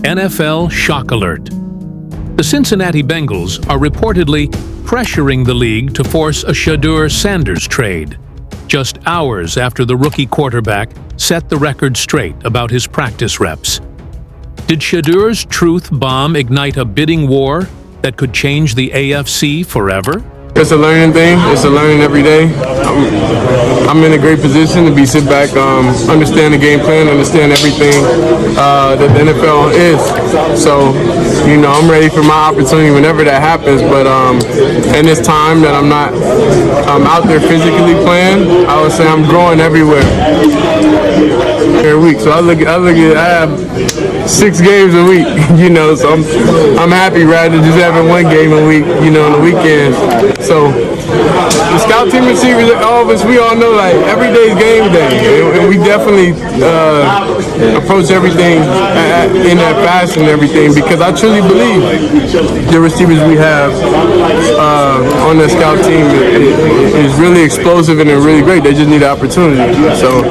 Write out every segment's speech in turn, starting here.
NFL shock alert. The Cincinnati Bengals are reportedly pressuring the league to force a Shedeur Sanders trade, just hours after the rookie quarterback set the record straight about his practice reps. Did Shedeur's truth bomb ignite a bidding war that could change the AFC forever? It's a learning thing. It's a learning every day. I'm in a great position to sit back, understand the game plan, understand everything that the NFL is. So, I'm ready for my opportunity whenever that happens. But in this time that I'm not out there physically playing, I would say I'm growing everywhere. Every week. So I have 6 games a week, so I'm happy rather than just having 1 game a week, on the weekends. So the scout team receivers, all of us, we all know like every day's game day, and we definitely approach everything in that fashion and everything, because I truly believe the receivers we have on the scout team is really explosive and they're really great. They just need an opportunity. So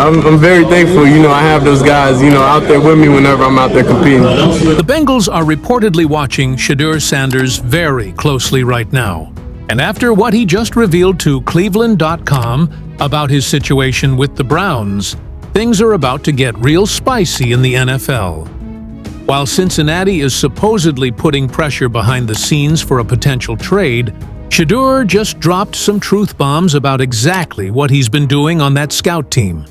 I'm very thankful. I have those guys, out there with me whenever I'm out there competing. The Bengals are reportedly watching Shedeur Sanders very closely right now. And after what he just revealed to Cleveland.com about his situation with the Browns, things are about to get real spicy in the NFL. While Cincinnati is supposedly putting pressure behind the scenes for a potential trade, Shedeur just dropped some truth bombs about exactly what he's been doing on that scout team.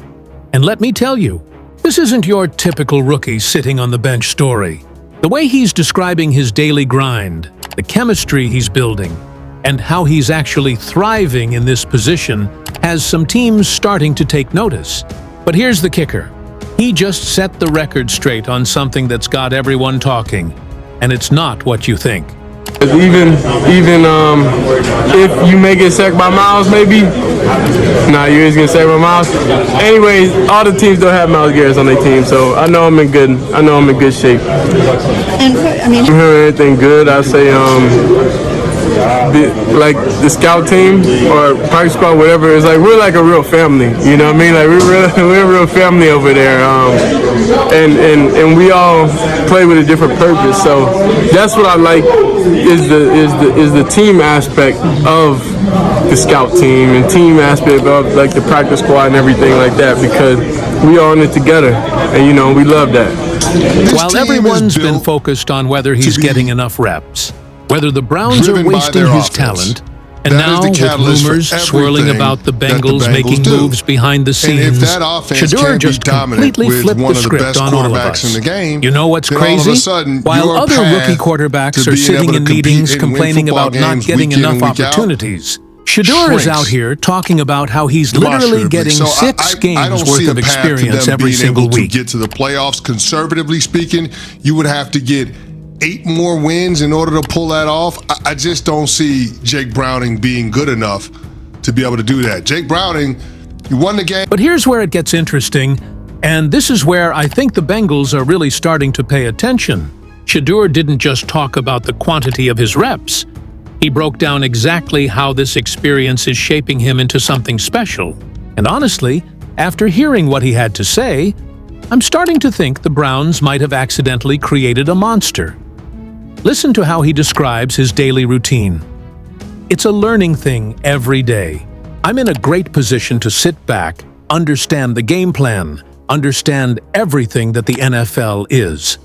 And let me tell you, this isn't your typical rookie sitting on the bench story. The way he's describing his daily grind, the chemistry he's building, and how he's actually thriving in this position has some teams starting to take notice. But here's the kicker. He just set the record straight on something that's got everyone talking, and it's not what you think. Even if you may get sacked by Miles, maybe. Nah, you ain't get sacked by Miles. Anyways, all the teams don't have Miles Garrett on their team, so I know I'm in good shape. And I mean, I'm hearing anything good. I say the scout team or practice squad, whatever, it's like we're like a real family. You know what I mean? Like we're a real family over there. And we all play with a different purpose. So that's what I like is the team aspect of the scout team and team aspect of like the practice squad and everything like that, because we all in it together, and we love that. While everyone's been focused on whether he's getting enough reps, whether the Browns are wasting his talent, and now with rumors swirling about the Bengals making moves behind the scenes, Shedeur just completely flipped the script on all of us. You know what's crazy? While other rookie quarterbacks are sitting in meetings complaining about not getting enough opportunities, Shedeur is out here talking about how he's literally getting 6 games worth of experience every single week. To get to the playoffs, conservatively speaking, you would have to get 8 more wins in order to pull that off. I just don't see Jake Browning being good enough to be able to do that. Jake Browning, he won the game. But here's where it gets interesting, and this is where I think the Bengals are really starting to pay attention. Shedeur didn't just talk about the quantity of his reps. He broke down exactly how this experience is shaping him into something special. And honestly, after hearing what he had to say, I'm starting to think the Browns might have accidentally created a monster. Listen to how he describes his daily routine. It's a learning thing every day. I'm in a great position to sit back, understand the game plan, understand everything that the NFL is.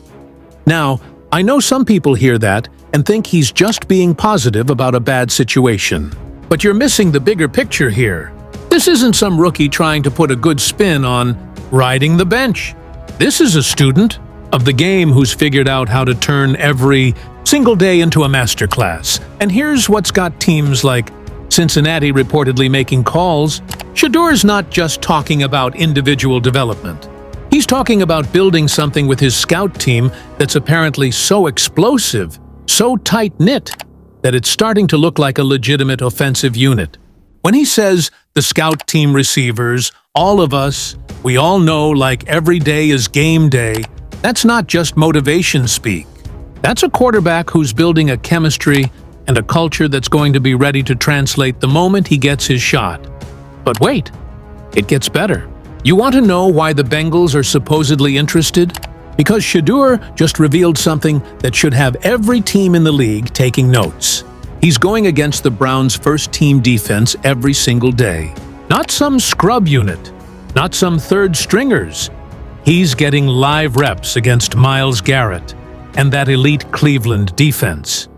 Now, I know some people hear that and think he's just being positive about a bad situation. But you're missing the bigger picture here. This isn't some rookie trying to put a good spin on riding the bench. This is a student of the game who's figured out how to turn every single day into a masterclass. And here's what's got teams like Cincinnati reportedly making calls. Shedeur's not just talking about individual development. He's talking about building something with his scout team that's apparently so explosive, so tight-knit, that it's starting to look like a legitimate offensive unit. When he says the scout team receivers, all of us, we all know like every day is game day, that's not just motivation speak. That's a quarterback who's building a chemistry and a culture that's going to be ready to translate the moment he gets his shot. But wait, it gets better. You want to know why the Bengals are supposedly interested? Because Shedeur just revealed something that should have every team in the league taking notes. He's going against the Browns' first-team defense every single day. Not some scrub unit, not some third stringers. He's getting live reps against Myles Garrett and that elite Cleveland defense.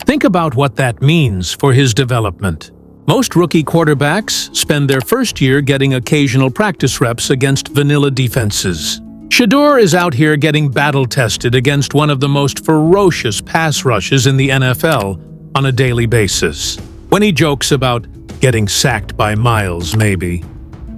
Think about what that means for his development. Most rookie quarterbacks spend their first year getting occasional practice reps against vanilla defenses. Shedeur is out here getting battle-tested against one of the most ferocious pass rushes in the NFL on a daily basis. When he jokes about getting sacked by Myles, maybe.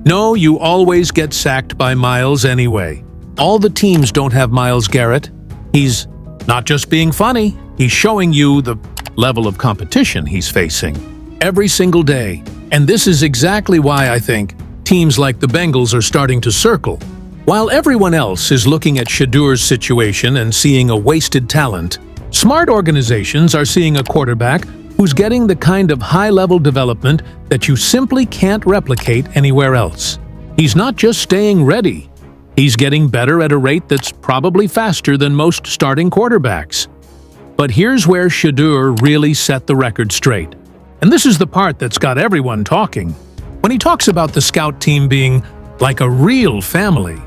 No, you always get sacked by Myles anyway. All the teams don't have Myles Garrett. He's not just being funny, he's showing you the level of competition he's facing every single day. And this is exactly why I think teams like the Bengals are starting to circle. While everyone else is looking at Shedeur's situation and seeing a wasted talent, smart organizations are seeing a quarterback who's getting the kind of high-level development that you simply can't replicate anywhere else. He's not just staying ready. He's getting better at a rate that's probably faster than most starting quarterbacks. But here's where Shedeur really set the record straight. And this is the part that's got everyone talking. When he talks about the scout team being like a real family,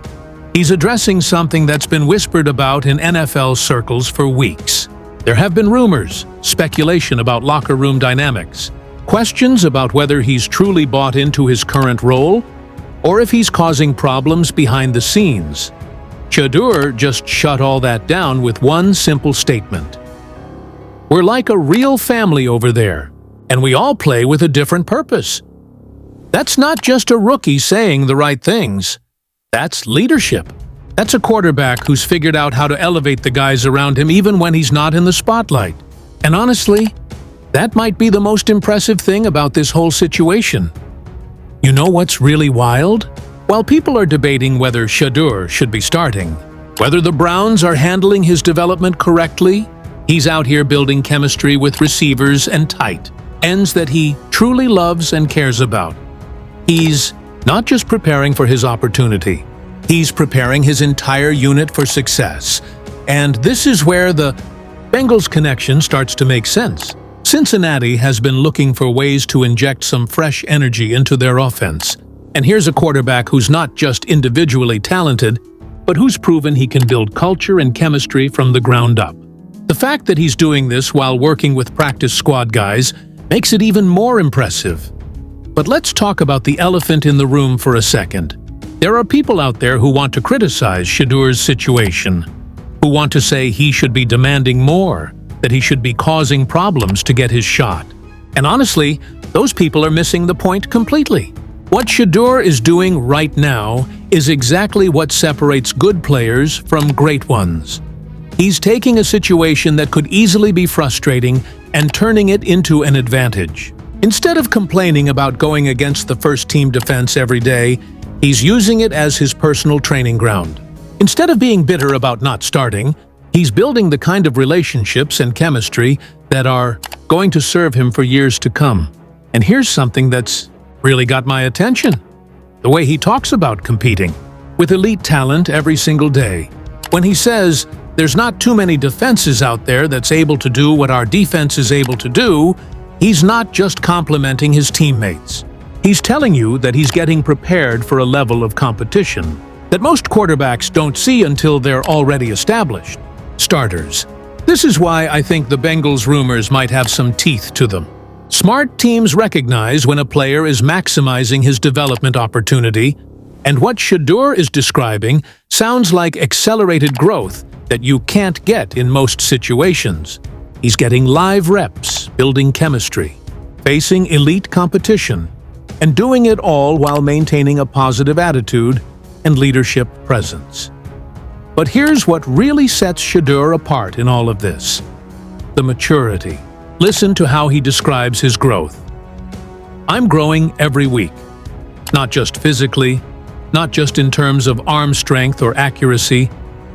he's addressing something that's been whispered about in NFL circles for weeks. There have been rumors, speculation about locker room dynamics, questions about whether he's truly bought into his current role, or if he's causing problems behind the scenes. Shedeur just shut all that down with one simple statement. We're like a real family over there, and we all play with a different purpose. That's not just a rookie saying the right things. That's leadership. That's a quarterback who's figured out how to elevate the guys around him even when he's not in the spotlight. And honestly, that might be the most impressive thing about this whole situation. You know what's really wild? While people are debating whether Shedeur should be starting, whether the Browns are handling his development correctly, he's out here building chemistry with receivers and tight ends that he truly loves and cares about. He's not just preparing for his opportunity, he's preparing his entire unit for success. And this is where the Bengals connection starts to make sense. Cincinnati has been looking for ways to inject some fresh energy into their offense. And here's a quarterback who's not just individually talented, but who's proven he can build culture and chemistry from the ground up. The fact that he's doing this while working with practice squad guys makes it even more impressive. But let's talk about the elephant in the room for a second. There are people out there who want to criticize Shedeur's situation, who want to say he should be demanding more, that he should be causing problems to get his shot. And honestly, those people are missing the point completely. What Shedeur is doing right now is exactly what separates good players from great ones. He's taking a situation that could easily be frustrating and turning it into an advantage. Instead of complaining about going against the first-team defense every day, he's using it as his personal training ground. Instead of being bitter about not starting, he's building the kind of relationships and chemistry that are going to serve him for years to come. And here's something that's really got my attention. The way he talks about competing with elite talent every single day. When he says, there's not too many defenses out there that's able to do what our defense is able to do, he's not just complimenting his teammates. He's telling you that he's getting prepared for a level of competition that most quarterbacks don't see until they're already established. Starters. This is why I think the Bengals rumors might have some teeth to them. Smart teams recognize when a player is maximizing his development opportunity, and what Shedeur is describing sounds like accelerated growth that you can't get in most situations. He's getting live reps, building chemistry, facing elite competition, and doing it all while maintaining a positive attitude and leadership presence. But here's what really sets Shedeur apart in all of this: the maturity. Listen to how he describes his growth. I'm growing every week, not just physically, not just in terms of arm strength or accuracy,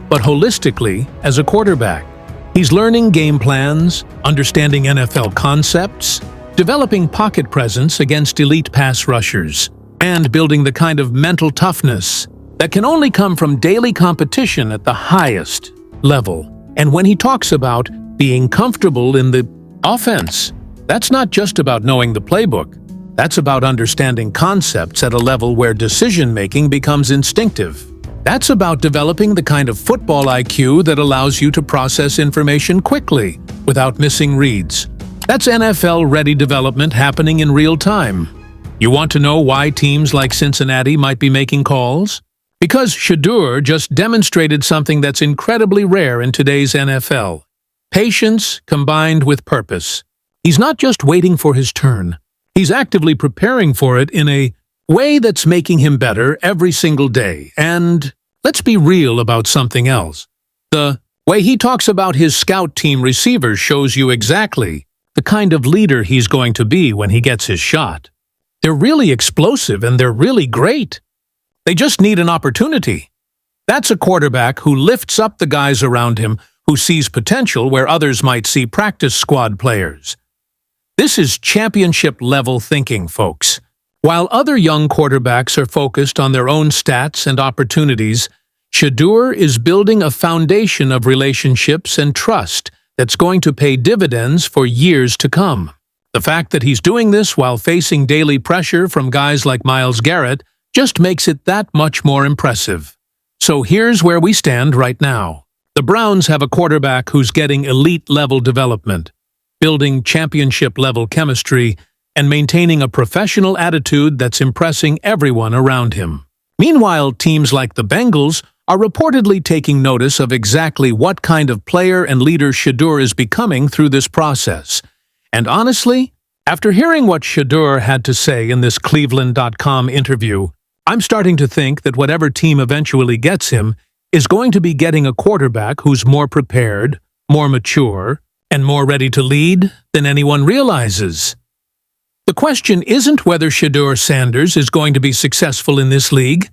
but holistically as a quarterback. He's learning game plans, understanding NFL concepts, developing pocket presence against elite pass rushers. and building the kind of mental toughness that can only come from daily competition at the highest level. And when he talks about being comfortable in the offense, that's not just about knowing the playbook. That's about understanding concepts at a level where decision-making becomes instinctive. That's about developing the kind of football IQ that allows you to process information quickly without missing reads. That's NFL-ready development happening in real time. You want to know why teams like Cincinnati might be making calls? Because Shedeur just demonstrated something that's incredibly rare in today's NFL. Patience combined with purpose. He's not just waiting for his turn. He's actively preparing for it in a way that's making him better every single day. And let's be real about something else. The way he talks about his scout team receivers shows you exactly the kind of leader he's going to be when he gets his shot. They're really explosive and they're really great. They just need an opportunity. That's a quarterback who lifts up the guys around him, who sees potential where others might see practice squad players. This is championship-level thinking, folks. While other young quarterbacks are focused on their own stats and opportunities, Shedeur is building a foundation of relationships and trust that's going to pay dividends for years to come. The fact that he's doing this while facing daily pressure from guys like Myles Garrett just makes it that much more impressive. So here's where we stand right now. The Browns have a quarterback who's getting elite-level development, building championship-level chemistry, and maintaining a professional attitude that's impressing everyone around him. Meanwhile, teams like the Bengals are reportedly taking notice of exactly what kind of player and leader Shedeur is becoming through this process. And honestly, after hearing what Shedeur had to say in this Cleveland.com interview, I'm starting to think that whatever team eventually gets him is going to be getting a quarterback who's more prepared, more mature, and more ready to lead than anyone realizes. The question isn't whether Shedeur Sanders is going to be successful in this league.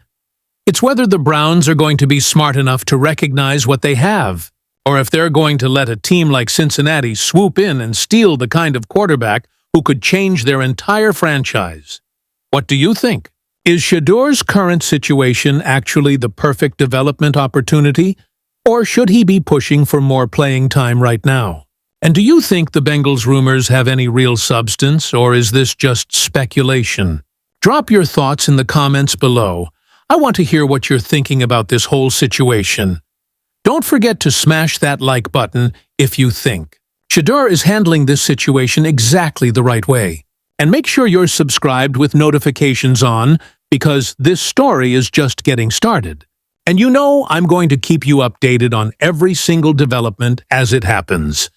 It's whether the Browns are going to be smart enough to recognize what they have, or if they're going to let a team like Cincinnati swoop in and steal the kind of quarterback who could change their entire franchise. What do you think? Is Shedeur's current situation actually the perfect development opportunity, or should he be pushing for more playing time right now? And do you think the Bengals rumors have any real substance, or is this just speculation? Drop your thoughts in the comments below. I want to hear what you're thinking about this whole situation. Don't forget to smash that like button if you think Shedeur is handling this situation exactly the right way. And make sure you're subscribed with notifications on, because this story is just getting started. And you know I'm going to keep you updated on every single development as it happens.